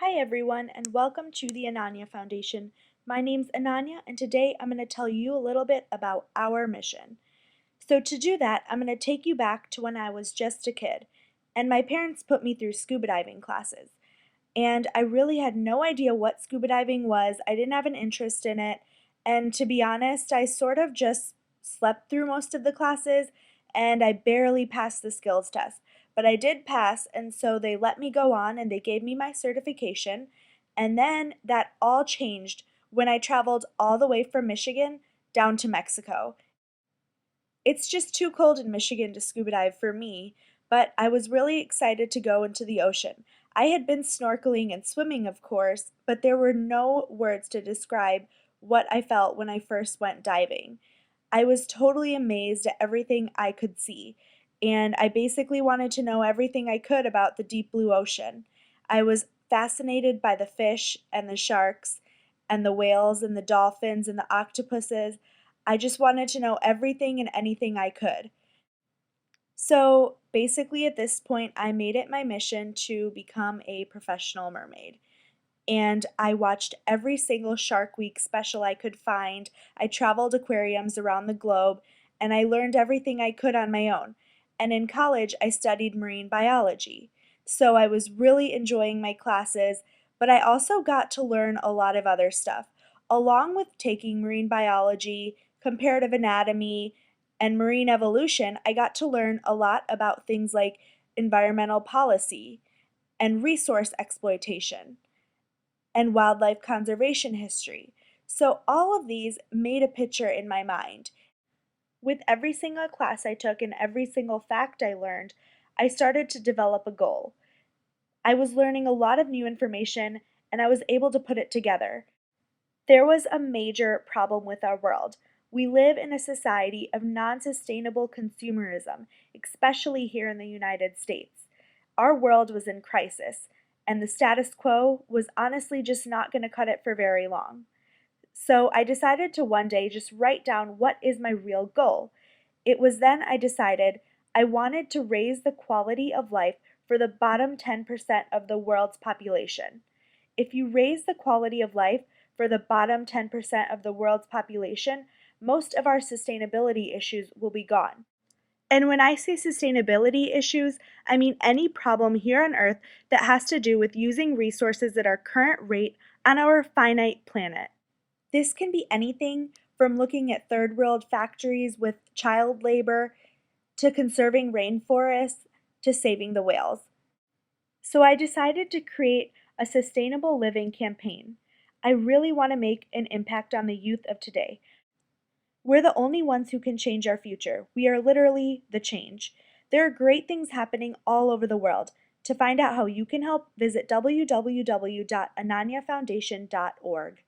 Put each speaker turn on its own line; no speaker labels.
Hi everyone and welcome to the AnanyaFoundation. My name's Ananya and today I'm going to tell you a little bit about our mission. So to do that, I'm going to take you back to when I was just a kid and my parents put me through scuba diving classes. And I really had no idea what scuba diving was. I didn't have an interest in it, and to be honest, I sort of just slept through most of the classes and I barely passed the skills test. But I did pass, and so they let me go on and they gave me my certification. And then that all changed when I traveled all the way from Michigan down to Mexico. It's just too cold in Michigan to scuba dive for me, but I was really excited to go into the ocean. I had been snorkeling and swimming, of course, but there were no words to describe what I felt when I first went diving. I was totally amazed at everything I could see, and I basically wanted to know everything I could about the deep blue ocean. I was fascinated by the fish and the sharks and the whales and the dolphins and the octopuses. I just wanted to know everything and anything I could. So basically, at this point, I made it my mission to become a professional mermaid. And I watched every single Shark Week special I could find. I traveled aquariums around the globe, and I learned everything I could on my own. And in college, I studied marine biology. So I was really enjoying my classes, but I also got to learn a lot of other stuff. Along with taking marine biology, comparative anatomy, and marine evolution, I got to learn a lot about things like environmental policy and resource exploitation and wildlife conservation history. So all of these made a picture in my mind. With every single class I took and every single fact I learned, I started to develop a goal. I was learning a lot of new information and I was able to put it together. There was a major problem with our world. We live in a society of non-sustainable consumerism, especially here in the United States. Our world was in crisis, and the status quo was honestly just not going to cut it for very long. So I decided to one day just write down what is my real goal. It was then I decided I wanted to raise the quality of life for the bottom 10% of the world's population. If you raise the quality of life for the bottom 10% of the world's population, most of our sustainability issues will be gone. And when I say sustainability issues, I mean any problem here on Earth that has to do with using resources at our current rate on our finite planet. This can be anything from looking at third world factories with child labor to conserving rainforests to saving the whales. So I decided to create a sustainable living campaign. I really want to make an impact on the youth of today. We're the only ones who can change our future. We are literally the change. There are great things happening all over the world. To find out how you can help, visit www.AnanyaFoundation.org.